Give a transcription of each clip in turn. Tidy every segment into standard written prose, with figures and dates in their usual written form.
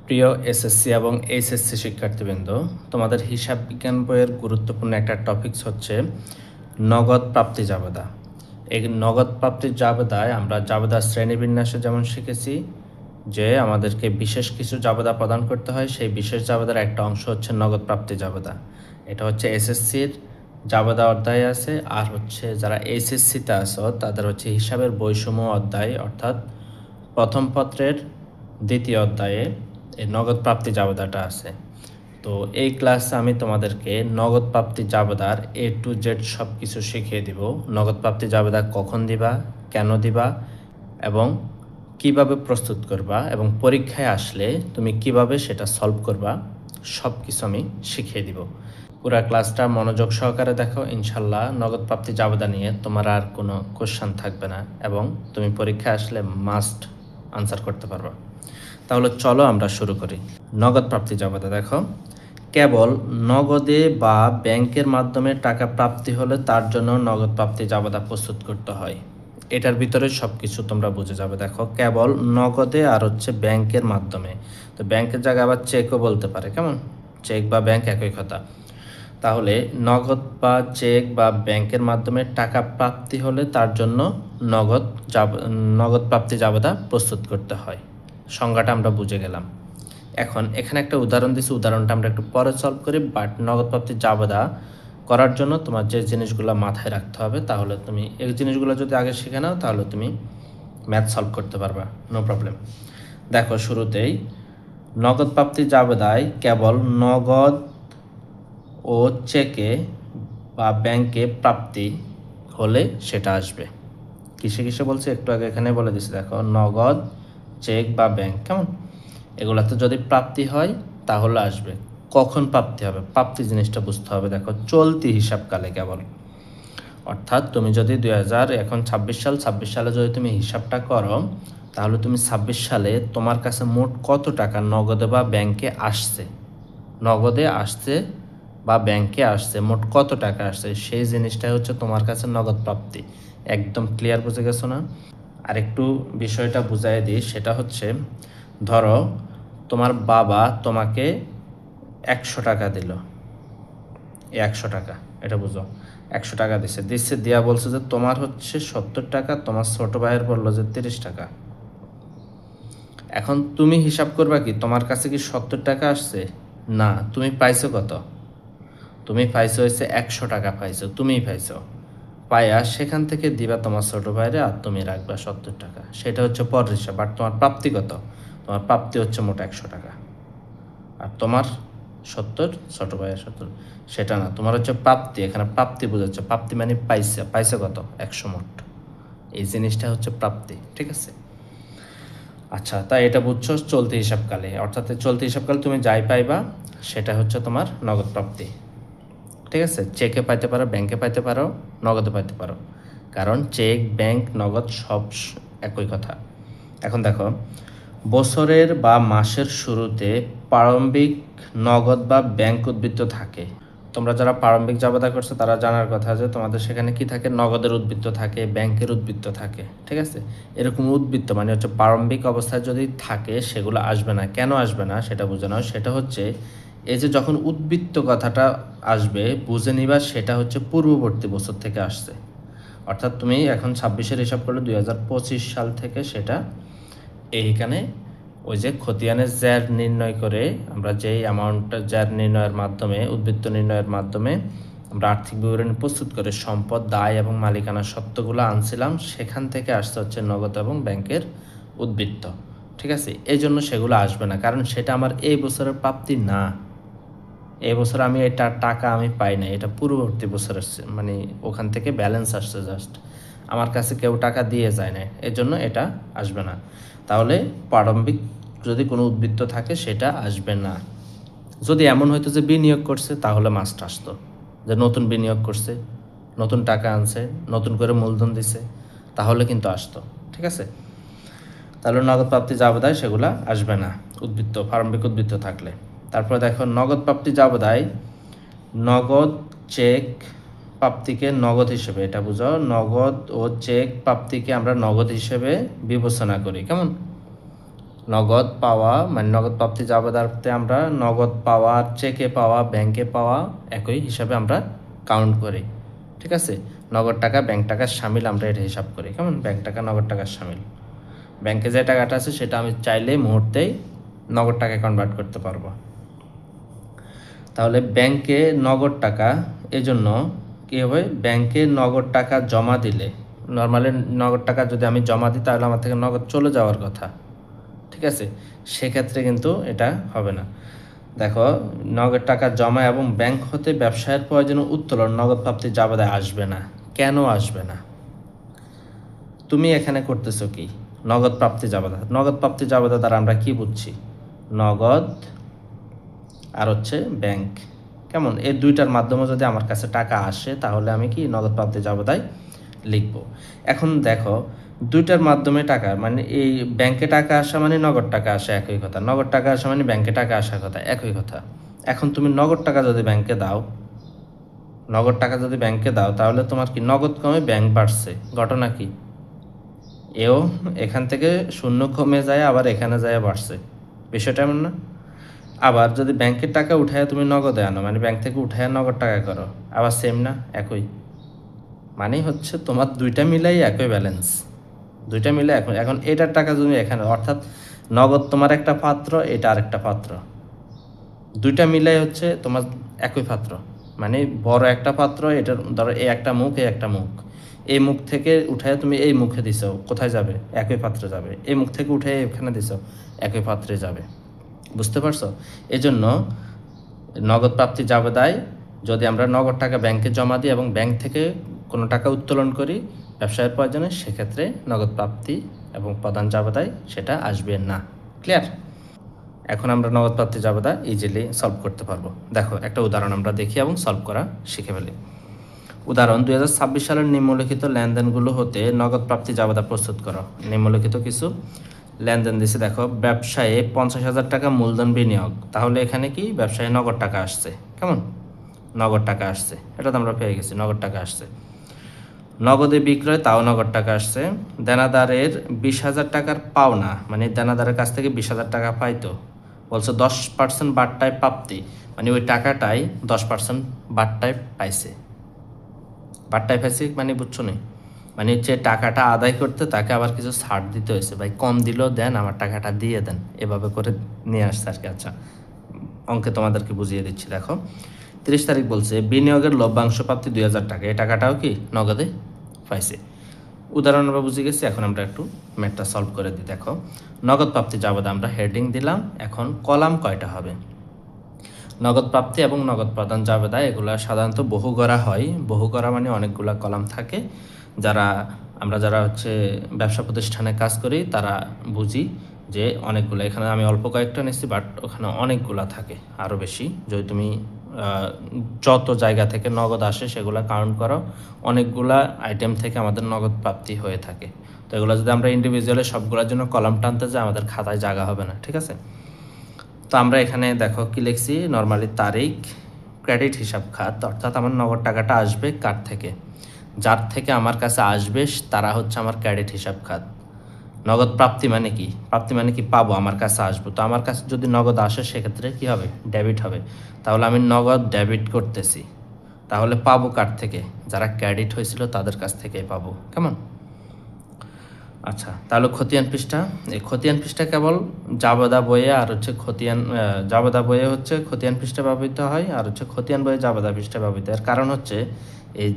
প্রিয় এসএসসি এবং এইচএসসি শিক্ষার্থীবৃন্দ, তোমাদের হিসাব বিজ্ঞান বইয়ের গুরুত্বপূর্ণ একটা টপিকস হচ্ছে নগদ প্রাপ্তি জাবেদা। এই নগদ প্রাপ্তির জাবেদায় আমরা জাবেদা শ্রেণীবিন্যাসে যেমন শিখেছি যে আমাদেরকে বিশেষ কিছু জাবেদা প্রদান করতে হয়, সেই বিশেষ জাবেদার একটা অংশ হচ্ছে নগদ প্রাপ্তি জাবেদা। এটা হচ্ছে এসএসসির জাবেদা অধ্যায় আছে, আর হচ্ছে যারা এইচএসসিতে আছো তাদের হচ্ছে হিসাবের বৈষম্য অধ্যায়, অর্থাৎ প্রথম পত্রের দ্বিতীয় অধ্যায়ে এই নগদ প্রাপ্তি জাবেদাটা আছে। তো এই ক্লাসে আমি তোমাদেরকে নগদ প্রাপ্তি জাবেদার A to Z সব কিছু শিখিয়ে দিব। নগদ প্রাপ্তি জাবেদা কখন দিবা, কেন দিবা এবং কিভাবে প্রস্তুত করবা এবং পরীক্ষায় আসলে তুমি কিভাবে সেটা সলভ করবা, সব কিছু আমি শিখিয়ে দিব। পুরা ক্লাসটা মনোযোগ সহকারে দেখো, ইনশাল্লাহ নগদ প্রাপ্তি জাবেদা নিয়ে তোমার আর কোনো কোশ্চেন থাকবে না এবং তুমি পরীক্ষায় আসলে মাস্ট আনসার করতে পারবা। তাহলে চলো আমরা শুরু করি। নগদ প্রাপ্তি জাবেদা দেখো, কেবল নগদে বা ব্যাংকের মাধ্যমে টাকা প্রাপ্তি হলে তার জন্য নগদ প্রাপ্তি জাবেদা প্রস্তুত করতে হয়। এটার ভিতরে সব কিছু তোমরা বুঝে যাবে। দেখো, কেবল নগদে আর হচ্ছে ব্যাংকের মাধ্যমে, তো ব্যাংকের জায়গায় আবার চেকও বলতে পারে, কেমন চেক বা ব্যাংক একই কথা। তাহলে নগদ বা চেক বা ব্যাংকের মাধ্যমে টাকা প্রাপ্তি হলে তার জন্য নগদ প্রাপ্তি জাবেদা প্রস্তুত করতে হয়। সংজ্ঞাটা আমরা বুঝে গেলাম। এখন এখানে একটা উদাহরণ দিচ্ছি, উদাহরণটা আমরা একটু পরে সলভ করি। বাট নগদ প্রাপ্তি জাবেদা করার জন্য তোমার যে জিনিসগুলো মাথায় রাখতে হবে, তাহলে তুমি এই জিনিসগুলো যদি আগে শিখে নাও তাহলে তুমি ম্যাথ সলভ করতে পারবা, নো প্রবলেম। দেখো, শুরুতেই নগদ প্রাপ্তি জাবেদায় কেবল নগদ ও চেকে বা ব্যাংকে প্রাপ্তি হলে সেটা আসবে। কিসে কিসে বলছে একটু আগে এখানে বলে দিচ্ছি। দেখো, নগদ, চেক বা ব্যাংক, কেমন এগুলাতে যদি প্রাপ্তি হয় তাহলে আসবে। কখন প্রাপ্তি হবে, প্রাপ্তি জিনিসটা বুঝতে হবে। দেখো, চলতি হিসাবকালে কেবল, অর্থাৎ তুমি যদি এখন 26 সালে যদি তুমি হিসাবটা করো, তাহলে তুমি 26 সালে তোমার কাছে মোট কত টাকা নগদে বা ব্যাংকে আসছে, নগদে আসছে বা ব্যাংকে আসছে, মোট কত টাকা আসছে, সেই জিনিসটাই হচ্ছে তোমার কাছে নগদ প্রাপ্তি। একদম ক্লিয়ার বুঝে গেছো না? আর একটু বিষয়টা বুঝাই দিই, সেটা হচ্ছে ধরো তোমার বাবা তোমাকে 100 টাকা দিল, 100 টাকা, এটা বুঝো, 100 টাকা দিচ্ছে দিয়া বলছে যে তোমার হচ্ছে 70 টাকা, তোমার ছোট ভাইয়ের বললো যে 30 টাকা। এখন তুমি হিসাব করবা কি তোমার কাছে কি 70 টাকা আসছে? না, তুমি পাইছো কত? তুমি পাইছো হচ্ছে 100 টাকা পাইছো, তুমিই পাইছো। পাইয়া সেখান থেকে দিবা তোমার ছোট ভাইরে, আর তুমি রাখবা 70 টাকা। সেটা হচ্ছে পরের হিসাব। বাট তোমার প্রাপ্তি কত? তোমার প্রাপ্তি হচ্ছে মোট 100 টাকা, আর তোমার 70, ছোট ভাইয়ের 70, সেটা না, তোমার হচ্ছে প্রাপ্তি। এখানে প্রাপ্তি বোঝাচ্ছে, প্রাপ্তি মানে পাইছে কত? 100 মোট। এই জিনিসটা হচ্ছে প্রাপ্তি, ঠিক আছে? আচ্ছা, তাই এটা বুঝছো চলতি হিসাবকালে, অর্থাৎ চলতি হিসাবকালে তুমি যাই পাইবা সেটা হচ্ছে তোমার নগদ প্রাপ্তি, ঠিক আছে? চেকে পাইতে পারো, ব্যাংকে পাইতে পারো, নগদে পাইতে পারো, কারণ চেক, ব্যাংক, নগদ সব একই কথা। এখন দেখো, বছরের বা মাসের শুরুতে প্রারম্ভিক নগদ বা ব্যাংক উদ্বৃত্ত থাকে। তোমরা যারা প্রারম্ভিক জাবেদা করছো তারা জানার কথা যে তোমাদের সেখানে কি থাকে, নগদের উদ্বৃত্ত থাকে, ব্যাংকের উদ্বৃত্ত থাকে, ঠিক আছে? এরকম উদ্বৃত্ত মানে হচ্ছে প্রারম্ভিক অবস্থায় যদি থাকে সেগুলো আসবে না। কেন আসবে না সেটা বুঝে নাও। সেটা হচ্ছে এই যে যখন উদ্বৃত্ত কথাটা আসবে বুঝে নিবা, সেটা হচ্ছে পূর্ববর্তী বছর থেকে আসছে। অর্থাৎ তুমি এখন 26-এর হিসাব করলে 2025 সাল থেকে সেটা এইখানে ওই যে খতিয়ানের জ্যার নির্ণয় করে আমরা যেই অ্যামাউন্টটা জ্যার নির্ণয়ের মাধ্যমে, উদ্বৃত্ত নির্ণয়ের মাধ্যমে আমরা আর্থিক বিবরণী প্রস্তুত করে সম্পদ, দায় এবং মালিকানার সত্যগুলো আনছিলাম, সেখান থেকে আসতে হচ্ছে নগদ এবং ব্যাংকের উদ্বৃত্ত, ঠিক আছে? এই জন্য সেগুলো আসবে না, কারণ সেটা আমার এই বছরের প্রাপ্তি না। এই বছর আমি এটা টাকা আমি পাই না, এটা পূর্ববর্তী বছর আসছে, মানে ওখান থেকে ব্যালেন্স আসছে, জাস্ট আমার কাছে কেউ টাকা দিয়ে যায় না, এই জন্য এটা আসবে না। তাহলে প্রারম্ভিক যদি কোনো উদ্বৃত্ত থাকে সেটা আসবে না। যদি এমন হয়তো যে বিনিয়োগ করছে তাহলে মাস্ট আসতো, যে নতুন বিনিয়োগ করছে, নতুন টাকা আনছে, নতুন করে মূলধন দিছে, তাহলে কিন্তু আসতো, ঠিক আছে? তাহলে নগদ প্রাপ্তি জাবেদায় সেগুলা আসবে না, উদ্বৃত্ত, প্রারম্ভিক উদ্বৃত্ত থাকলে। তারপরে দেখো, নগদ প্রাপ্তি জাবেদায় নগদ, চেক প্রাপ্তিকে নগদ হিসেবে, এটা বুঝো, নগদ ও চেক প্রাপ্তিকে আমরা নগদ হিসেবে বিবেচনা করি, কেমন? নগদ পাওয়া মানে নগদ প্রাপ্তি জাবেদাতে আমরা নগদ পাওয়া, চেকে পাওয়া, ব্যাংকে পাওয়া একই হিসাবে আমরা কাউন্ট করি। ঠিক আছে, নগদ টাকা ব্যাংক টাকার সামিল আমরা এটা হিসাব করি। কেমন? ব্যাংক টাকা নগদ টাকার সামিল। ব্যাংকে যে টাকাটা আছে সেটা আমি চাইলে মুহূর্তেই নগদ টাকায় কনভার্ট করতে পারবো। তাহলে ব্যাংকে নগদ টাকা, এজন্য কী হবে, ব্যাংকে নগদ টাকা জমা দিলে, নর্মালি নগদ টাকা যদি আমি জমা দিই তাহলে আমার থেকে নগদ চলে যাওয়ার কথা। ঠিক আছে, সেক্ষেত্রে কিন্তু এটা হবে না। দেখো, নগদ টাকা জমা এবং ব্যাংক হতে ব্যবসায়ের প্রয়োজনে উত্তোলন নগদ প্রাপ্তির জাবেদায় আসবে না। কেন আসবে না? তুমি এখানে করতেছো কি? নগদ প্রাপ্তি জাবেদা। নগদ প্রাপ্তি জাবেদা দ্বারা আমরা কি বুঝছি? নগদ আর হচ্ছে ব্যাংক। কেমন? এই দুইটার মাধ্যমে যদি আমার কাছে টাকা আসে তাহলে আমি কি নগদ প্রাপ্তি জাবেদায় লিখব। এখন দেখো, দুইটার মাধ্যমে টাকা মানে এই ব্যাংকে টাকা আসা মানে নগদ টাকা আসা একই কথা, নগদ টাকা আসা মানে ব্যাংকে টাকা আসার কথা একই কথা। এখন তুমি নগদ টাকা যদি ব্যাংকে দাও, নগদ টাকা যদি ব্যাংকে দাও তাহলে তোমার কি নগদ কমে ব্যাংক বাড়ছে, ঘটনা কি? এও এখান থেকে শূন্য কমে যায় আবার এখানে যায় বাড়ছে, বিষয়টা এমন না? আবার যদি ব্যাংকের টাকা উঠায় তুমি নগদে আনো মানে ব্যাংক থেকে উঠায় নগদ টাকা করো, আবার সেম না? একই। মানে হচ্ছে তোমার দুইটা মিলাই একই ব্যালেন্স, দুইটা মিলে এখন এখন এটার টাকা তুমি এখানে, অর্থাৎ নগদ তোমার একটা পাত্র, এটা আরেকটা পাত্র, দুইটা মিলাই হচ্ছে তোমার একই পাত্র। মানে বড় একটা পাত্র, এটার ধরো এই একটা মুখ, এই একটা মুখ, এই মুখ থেকে উঠায় তুমি এই মুখে দিছো, কোথায় যাবে? একই পাত্রে যাবে। এই মুখ থেকে উঠে এখানে দিছো, একই পাত্রে যাবে। বুঝতে পারছো? এজন্য নগদ প্রাপ্তি জাবেদায় যদি আমরা নগদ টাকা ব্যাংকে জমা দিই এবং ব্যাংক থেকে কোনো টাকা উত্তোলন করি ব্যবসায়ের প্রয়োজনে, সেক্ষেত্রে নগদ প্রাপ্তি এবং প্রদান জাবেদায় সেটা আসবে না। ক্লিয়ার? এখন আমরা নগদ প্রাপ্তি জাবেদা ইজিলি সলভ করতে পারবো। দেখো, একটা উদাহরণ আমরা দেখি এবং সলভ করা শিখে ফেলি। উদাহরণ, 2026 সালের নিম্নলিখিত লেনদেনগুলো হতে নগদ প্রাপ্তি জাবেদা প্রস্তুত করো। নিম্নলিখিত কিছু লেনদেন দিছে। দেখো, ব্যবসায়ে 50,000 টাকা মূলধন বিনিয়োগ, তাহলে এখানে কি ব্যবসায়ে নগদ টাকা আসছে। কেমন? নগদ টাকা আসছে, এটা তো আমরা পেয়ে গেছি, নগদ টাকা আসছে। নগদে বিক্রয়, তাও নগদ টাকা আসছে। দেনাদারের 20,000 টাকার পাওনা, মানে দেনাদারের কাছ থেকে 20,000 টাকা পাইতো, বলছে 10% বাট্টায় প্রাপ্তি, মানে ওই টাকাটাই 10% বাট্টায় পাইছে। বাট্টায় পাইছে মানে বুঝছো নি? মানে হচ্ছে টাকাটা আদায় করতে তাকে আবার কিছু ছাড় দিতে হয়েছে, ভাই কম দিলেও দেন, আমার টাকাটা দিয়ে দেন, এভাবে করে নিয়ে আসছে আর কি। আচ্ছা, অঙ্কে তোমাদেরকে বুঝিয়ে দিচ্ছি। দেখো, 30 তারিখ বলছে বিনিয়োগের লভ্যাংশ প্রাপ্তি 2,000 টাকা, এই টাকাটাও কি নগদে পাইছে। উদাহরণ আমরা বুঝে গেছি, এখন আমরা একটু ম্যাথটা সলভ করে দিই। দেখো, নগদ প্রাপ্তি জাবেদা আমরা হেডিং দিলাম, এখন কলাম কয়টা হবে? নগদ প্রাপ্তি এবং নগদ প্রদান জাবেদা এগুলো সাধারণত বহু করা হয়। বহু করা মানে অনেকগুলা কলাম থাকে। যারা হচ্ছে ব্যবসা প্রতিষ্ঠানে কাজ করি তারা বুঝি যে অনেকগুলো, এখানে আমি অল্প কয়েকটা নিচ্ছি বাট ওখানে অনেকগুলা থাকে, আরও বেশি। যদি তুমি যত জায়গা থেকে নগদ আসে সেগুলো কাউন্ট করো, অনেকগুলা আইটেম থেকে আমাদের নগদ প্রাপ্তি হয়ে থাকে। তো এগুলো যদি আমরা ইন্ডিভিজুয়ালি সবগুলোর জন্য কলাম টানতে যাই আমাদের খাতায় জায়গা হবে না। ঠিক আছে, তো আমরা এখানে দেখো কি লিখছি, নর্মালি তারিখ, ক্রেডিট হিসাব খাত, অর্থাৎ আমার নগদ টাকাটা আসবে কার থেকে? যার থেকে আমার কাছে আসবে তারা হচ্ছে আমার ক্রেডিট হিসাব খাত। নগদ প্রাপ্তি মানে কি? প্রাপ্তি মানে কি? পাবো, আমার কাছে আসবো। তো আমার কাছে যদি নগদ আসে সেক্ষেত্রে কি হবে? ডেবিট হবে। তাহলে আমি নগদ ডেবিট করতেছি, তাহলে পাবো কার থেকে? যারা ক্রেডিট হয়েছিল তাদের কাছ থেকেই পাবো। কেমন? আচ্ছা, তাহলে খতিয়ান পৃষ্ঠা, এই খতিয়ান পৃষ্ঠা কেবল জাবেদা বইয়ে আর হচ্ছে জাবেদা বইয়ে হচ্ছে খতিয়ান পৃষ্ঠা ব্যবহৃত হয়, আর হচ্ছে খতিয়ান বইয়ে জাবেদা পৃষ্ঠা ব্যবহৃত হয়। কারণ হচ্ছে এই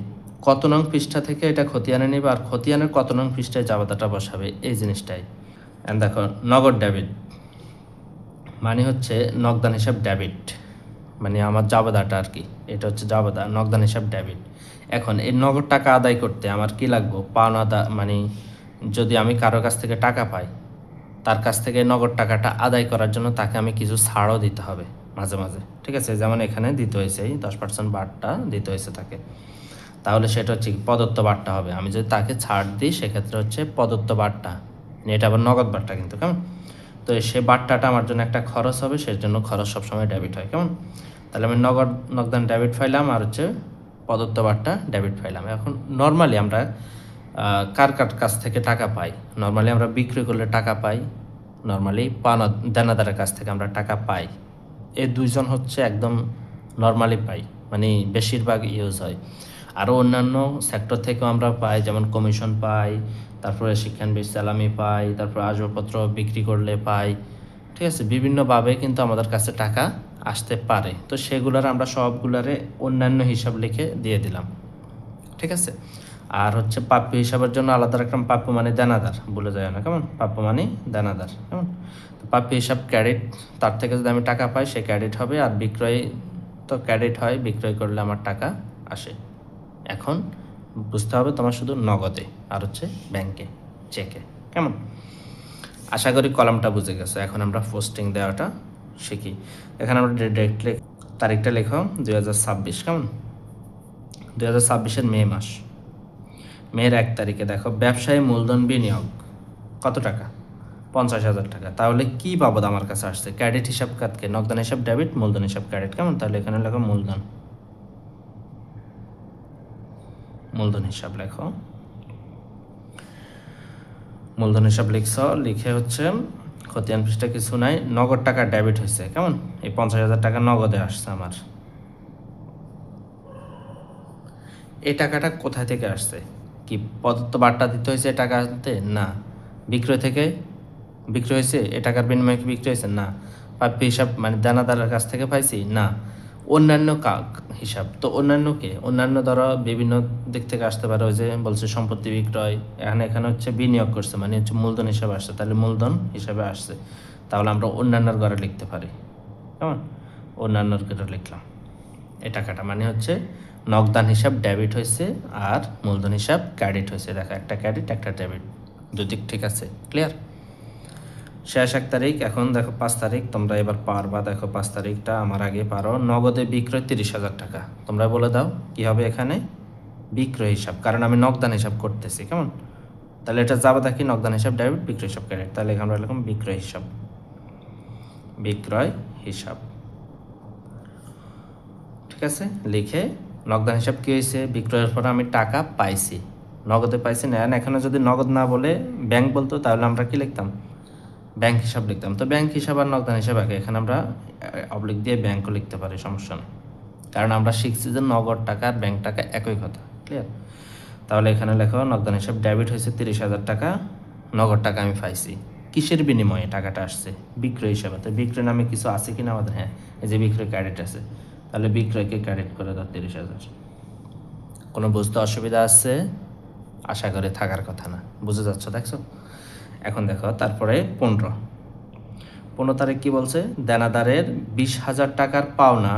কত নং পৃষ্ঠা থেকে এটা খতিয়ানে নেবে আর খতিয়ানের কত নং পৃষ্ঠায় জাবেদাটা বসাবে, এই জিনিসটাই। দেখো, নগদ ডেবিট মানে হচ্ছে নগদান হিসাব ডেবিট, মানে আমার জাবেদাটা আর কি, এটা হচ্ছে জাবেদা, নগদান হিসাব ডেবিট। এখন এই নগদ টাকা আদায় করতে আমার কি লাগবে? পাওনা মানে যদি আমি কারো কাছ থেকে টাকা পাই, তার কাছ থেকে নগদ টাকাটা আদায় করার জন্য তাকে আমি কিছু ছাড়ও দিতে হবে মাঝে মাঝে। ঠিক আছে, যেমন এখানে দিতে হয়েছে এই 10% বাটটা দিতে হয়েছে তাকে, তাহলে সেটা হচ্ছে প্রদত্ত বাটটা হবে। আমি যদি তাকে ছাড় দিই সেক্ষেত্রে হচ্ছে প্রদত্ত বাটটা, এটা আবার নগদ বাটটা কিন্তু। কেমন? তো সে বাট্টাটা আমার জন্য একটা খরচ হবে, সেই জন্য খরচ সবসময় ডেবিট হয়। কেমন? তাহলে আমি নগদান ডেবিট ফাইলাম আর হচ্ছে প্রদত্ত বাট্টা ডেবিট ফাইলাম। এখন নর্মালি আমরা কার কাছ থেকে টাকা পাই? নর্মালি আমরা বিক্রি করলে টাকা পাই, নর্মালি দেনাদারের কাছ থেকে আমরা টাকা পাই। এই দুইজন হচ্ছে একদম নর্মালি পাই, মানে বেশিরভাগ ইউজ হয়। আরও অন্যান্য সেক্টর থেকেও আমরা পাই, যেমন কমিশন পাই, তারপরে শিক্ষানবিশ স্যালামি পাই, তারপরে আসবাবপত্র বিক্রি করলে পাই। ঠিক আছে, বিভিন্নভাবে কিন্তু আমাদের কাছে টাকা আসতে পারে। তো সেগুলোর আমরা সবগুলারে অন্যান্য হিসাব লিখে দিয়ে দিলাম। ঠিক আছে, আর হচ্ছে প্রাপ্য হিসাবের জন্য আলাদা রাখলাম প্রাপ্য মানে দানাদার, বলে যায় না কেমন, প্রাপ্য মানে দানাদার কেমন। তো প্রাপ্য হিসাব ক্রেডিট, তার থেকে যদি আমি টাকা পাই সে ক্রেডিট হবে, আর বিক্রয় তো ক্রেডিট হয়, বিক্রয় করলে আমার টাকা আসে। এখন বুঝতে হবে তোমার শুধু নগদে আর হচ্ছে ব্যাংকে, চেকে, কেমন। আশা করি কলামটা বুঝে গেছো। এখন আমরা পোস্টিং দেওয়াটা শিখি। এখানে আমরা ডেট তারিখটা লেখো 2026, কেমন। 2026-এর মে মাস, মের 1 তারিখে দেখো ব্যবসায়ী মূলধন বিনিয়োগ কত টাকা, 50,000 টাকা। তাহলে কি বাবদ আমার কাছে আসছে, ক্রেডিট হিসাব কাটকে, নগদান হিসাব ডেবিট, মূলধন হিসাব ক্রেডিট, কেমন। তাহলে এখানে লেখো মূলধন, মূলধন হিসাব লেখো, মূলধন হিসাব লিখছ, লিখে হচ্ছে খতিয়ান পৃষ্ঠা কিছু নাই, নগদ টাকা ডেবিট হয়েছে, কেমন। এই 50,000 টাকা নগদে আসছে আমার। এই টাকাটা কোথায় থেকে আসছে, কি প্রদত্ত বার্তা দিতে হয়েছে টাকা আনতে, না। বিক্রয় থেকে বিক্রয় হয়েছে, এ টাকার বিনিময়ে কি বিক্রয় হয়েছে, না। প্রাপ্য হিসাব মানে দানাদারের কাছ থেকে পাইছি, না। অন্যান্য হিসাব, তো অন্যান্য কে, অন্যান্য ধরো বিভিন্ন দিক থেকে আসতে পারে, ওই যে বলছে সম্পত্তি বিক্রয়, এখানে হচ্ছে বিনিয়োগ করছে মানে হচ্ছে মূলধন হিসাবে আসছে, তাহলে মূলধন হিসাবে আসছে। তাহলে আমরা অন্যান্যর ঘরে লিখতে পারি, কেমন, অন্যান্যর ঘরে লিখলাম। এই টাকাটা মানে হচ্ছে নগদান হিসাব ডেবিট হয়েছে আর মূলধন হিসাব ক্রেডিট হয়েছে। দেখো একটা ক্রেডিট একটা ডেবিট, দুদিক ঠিক আছে, ক্লিয়ার। শেষ 1 তারিখ, এখন দেখো 5 তারিখ, তোমরা এবার পারবা। দেখো 5 তারিখটা আমার আগে পারো। নগদে বিক্রয় 30,000 টাকা, তোমরা বলে দাও কি হবে এখানে, বিক্রয় হিসাব, কারণ আমি নগদান হিসাব করতেছি, কেমন। তাহলে এটা যাবে দেখি নগদান হিসাব ডেবিট, বিক্রয় হিসাব ক্রেডিট, তাহলে এখানে আমরা লিখলাম বিক্রয় হিসাব, বিক্রয় হিসাব, ঠিক আছে। লিখে নগদান হিসাব কী হয়েছে, বিক্রয়ের পরে আমি টাকা পাইছি, নগদে পাইছি না। এখানে যদি নগদ না বলে ব্যাংক বলতো তাহলে আমরা কি লিখতাম, ব্যাংক হিসাব লিখতাম। তো ব্যাংক হিসাব আর নগদান হিসাব আগে, এখানে আমরা অবলিক দিয়ে ব্যাংকও লিখতে পারি, সমস্যা নেই, কারণ আমরা শিখছি যে নগদ টাকা আর ব্যাংক টাকা একই কথা, ক্লিয়ার। তাহলে এখানে লেখো নগদান হিসাব ডেবিট হয়েছে 30,000 টাকা, নগদ টাকা আমি পাইছি, কিসের বিনিময়ে টাকাটা আসছে, বিক্রয় হিসাবে। তো বিক্রয় নামে কিছু আছে কিনা আমাদের, হ্যাঁ এই যে বিক্রয় ক্রেডিট আছে, তাহলে বিক্রয়কে ক্রেডিট করে দাও 30,000। কোনো বুঝতে অসুবিধা আছে, আশা করে থাকার কথা না, বুঝে যাচ্ছ, দেখছো। এখন দেখো তারপরে 15 তারিখ কি বলছে, দানাদারের 20,000 টাকার পাওনা,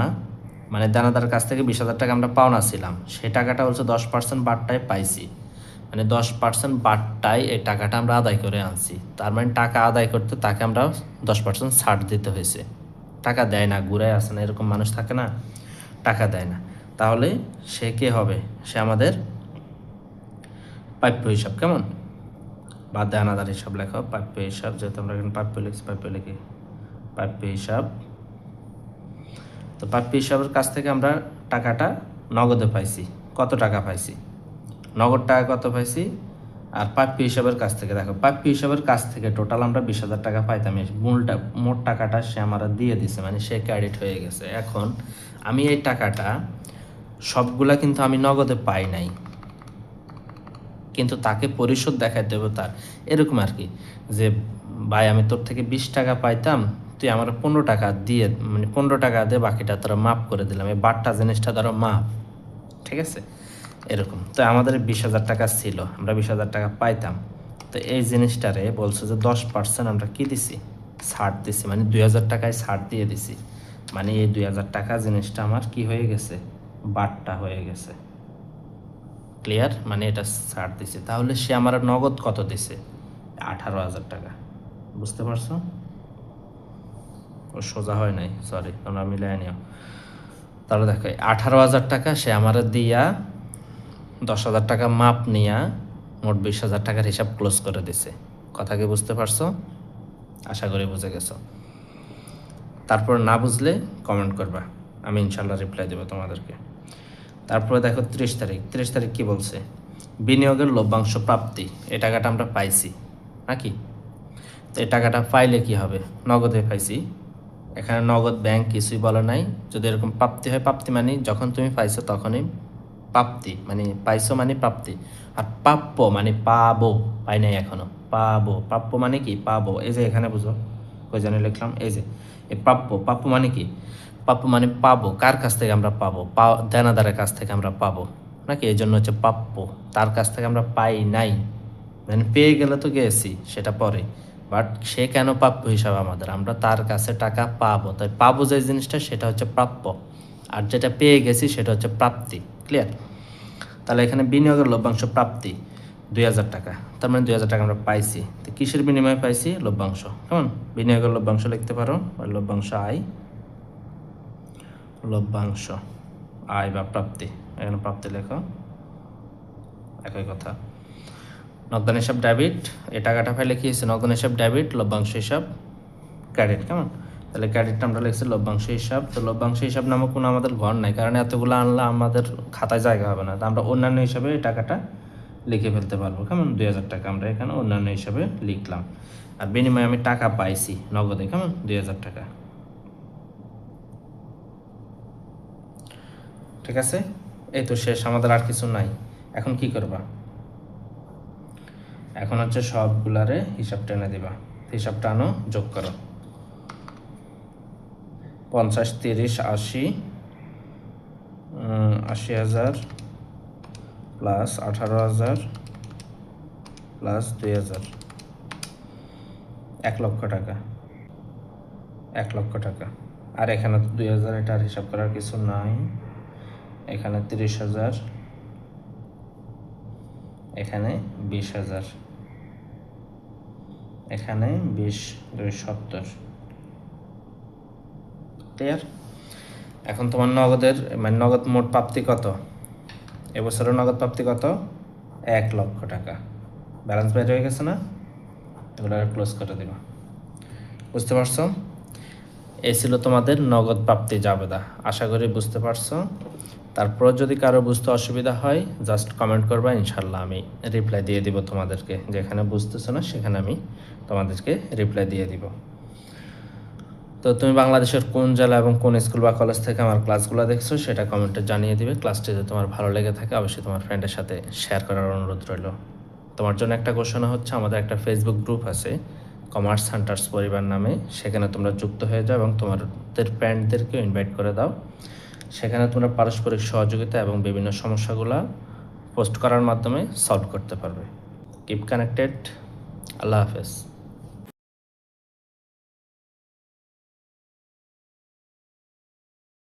মানে দানাদারের কাছ থেকে 20,000 টাকা আমরা পাওনা ছিলাম, সেই টাকাটা বলছে 10% বাট্টায় পাইছি, মানে 10% বাট্টায় এই টাকাটা আমরা আদায় করে আনছি। তার মানে টাকা আদায় করতে তাকে আমরা 10% ছাড় দিতে হয়েছে। টাকা দেয় না, ঘুরায় আসে না, এরকম মানুষ থাকে না, টাকা দেয় না। তাহলে সে কে হবে, সে আমাদের প্রাপ্য হিসাব, কেমন, বা দানাদার হিসাব লেখো, প্রাপ্য হিসাব, যেহেতু আমরা এখানে প্রাপ্য লিখছি, প্রাপ্য লিখি প্রাপ্য হিসাব। তো প্রাপ্য হিসাবের কাছ থেকে আমরা টাকাটা নগদে পাইছি, কত টাকা পাইছি, নগদ টাকা কত পাইছি, আর প্রাপ্য হিসাবের কাছ থেকে দেখো, প্রাপ্য হিসাবের কাছ থেকে টোটাল আমরা 20,000 টাকা পাইতাম, মোট টাকাটা সে আমরা দিয়ে দিছে, মানে সে ক্রেডিট হয়ে গেছে। এখন আমি এই টাকাটা সবগুলা কিন্তু আমি নগদে পাই নাই, কিন্তু তাকে পরিশোধ দেখাই দেবো তার, এরকম আর কি, যে ভাই আমি তোর থেকে 20 টাকা পাইতাম, তুই আমার 15 টাকা দিয়ে, মানে 15 টাকা দিয়ে বাকিটা তোরা মাফ করে দিলাম, এই বাট্টা জিনিসটা ধরো মাপ, ঠিক আছে, এরকম। তো আমাদের 20,000 টাকা ছিল, আমরা 20,000 টাকা পাইতাম। তো এই জিনিসটারে বলছে যে 10% আমরা কি দিছি, ছাড় দিছি, মানে 2,000 টাকায় ছাড় দিয়ে দিছি, মানে এই 2,000 টাকা জিনিসটা আমার কি হয়ে গেছে, বাট্টা হয়ে গেছে, ক্লিয়ার, মানে এটা ছাড় দিছে। তাহলে সে আমার নগদ কত দিছে, 18,000 টাকা, বুঝতে পারছো। ও সোজা হয় নাই, সরি, তোমরা মিলাই নিও। তাহলে দেখো 18,000 টাকা সে আমার দিয়া 10,000 টাকা মাপ নিয়া মোট 20,000 টাকার হিসাব ক্লোজ করে দিছে। কথা কি বুঝতে পারছো, আশা করি বুঝে গেছো। তারপর না বুঝলে কমেন্ট করবা, আমি ইনশাল্লাহ রিপ্লাই দেবো তোমাদেরকে। তারপরে দেখো 30 তারিখ কি বলছে, বিনিয়োগের লভ্যাংশ প্রাপ্তি, এই টাকাটা আমরা পাইছি নাকি। তো এই টাকাটা পাইলে কি হবে? নগদে পাইছি, এখানে নগদ ব্যাংক কিছুই বলে নাই। যদি এরকম প্রাপ্তি হয়, প্রাপ্তি মানে যখন তুমি পাইছো তখনই প্রাপ্তি, মানে পাইছো মানে প্রাপ্তি। আর প্রাপ্য মানে পাবো, পাই নাই এখনো, পাবো। প্রাপ্য মানে কি? পাবো। এই যে এখানে বুঝো, কই জানি লিখলাম, এই যে এই প্রাপ্য। প্রাপ্য মানে কি? প্রাপ্য মানে পাবো। কার কাছ থেকে আমরা পাবো? দেনাদারের কাছ থেকে আমরা পাবো নাকি? এই জন্য হচ্ছে প্রাপ্য। তার কাছ থেকে আমরা পাই নাই, মানে পেয়ে গেলে তো গেছি, সেটা পরে। বাট সে কেন প্রাপ্য হিসাবে আমাদের? আমরা তার কাছে টাকা পাবো, তাই পাবো যে জিনিসটা সেটা হচ্ছে প্রাপ্য, আর যেটা পেয়ে গেছি সেটা হচ্ছে প্রাপ্তি। ক্লিয়ার? তাহলে এখানে বিনিয়োগের লভ্যাংশ প্রাপ্তি 2000 টাকা, তার মানে 2000 টাকা আমরা পাইছি। তো কিসের বিনিময়ে পাইছি? লভ্যাংশ। কেমন? বিনিয়োগের লভ্যাংশ লিখতে পারো, লভ্যাংশ আয়, লভ্যাংশ আয় বা প্রাপ্তি। এখানে প্রাপ্তি লেখো, একই কথা। নগদান হিসাব ডেবিট, এই টাকাটা পাইলে কি হয়েছে? নগদান হিসাব ডেবিট, লভ্যাংশ হিসাব ক্রেডিট। কেমন? তাহলে ক্রেডিটটা আমরা লিখছি লভ্যাংশ হিসাব। তো লভ্যাংশ হিসাব নামক কোনো আমাদের ঘর নাই, কারণ এতগুলো আনলে আমাদের খাতায় জায়গা হবে না। তো আমরা অন্যান্য হিসাবে এই টাকাটা লিখে ফেলতে পারবো। কেমন? 2000 টাকা আমরা এখানে অন্যান্য হিসাবে লিখলাম। আর বিনিময়ে আমি টাকা পাইছি নগদে, কেমন? 2000 টাকা। ঠিক আছে, এই তো শেষ, আমাদের আর কিছু নাই। এখন কি করবা? এখন হচ্ছে সবগুলারে হিসাব টেনে দিবা। হিসাবটা আনো, যোগ করো। 50, 30, 80, 80,000 প্লাস 18,000 প্লাস 2,000, 1 লক্ষ টাকা। 1 লক্ষ টাকা। আর এখানে তো 2,000, এটা আর হিসাব করার কিছু নাই। এখানে 30,000, এখানে 20,000, এখানে 20, 2, 70। ক্লিয়ার? এখন তোমার নগদের মানে নগদ মোট প্রাপ্তি কত? এবছরের নগদ প্রাপ্তি কত? 1 লক্ষ টাকা। ব্যালেন্স বাইর হয়ে গেছে না? এগুলো ক্লোজ করে দিবা। বুঝতে পারছো? এই ছিল তোমাদের নগদ প্রাপ্তি জাবেদা। আশা করি বুঝতে পারছো। তারপর যদি কারো বুঝতে অসুবিধা হয় জাস্ট কমেন্ট করবা, ইনশাল্লাহ আমি রিপ্লাই দিয়ে দিব তোমাদেরকে। যেখানে বুঝতেছো না সেখানে আমি তোমাদেরকে রিপ্লাই দিয়ে দিব। তো তুমি বাংলাদেশের কোন জেলা এবং কোন স্কুল বা কলেজ থেকে আমার ক্লাসগুলো দেখছো সেটা কমেন্টে জানিয়ে দিবে। ক্লাসটি যদি তোমার ভালো লেগে থাকে অবশ্যই তোমার ফ্রেন্ডের সাথে শেয়ার করার অনুরোধ রইল। তোমার জন্য একটা ঘোষণা হচ্ছে, আমাদের একটা ফেসবুক গ্রুপ আছে কমার্স হান্টার্স পরিবার নামে, সেখানে তোমরা যুক্ত হয়ে যাও এবং তোমাদের ফ্রেন্ডদেরকেও ইনভাইট করে দাও। সেখানে তোমরা পারস্পরিক সহযোগিতা এবং বিভিন্ন সমস্যাগুলো পোস্ট করার মাধ্যমে সলভ করতে পারবে। Keep connected. আল্লাহ হাফেজ।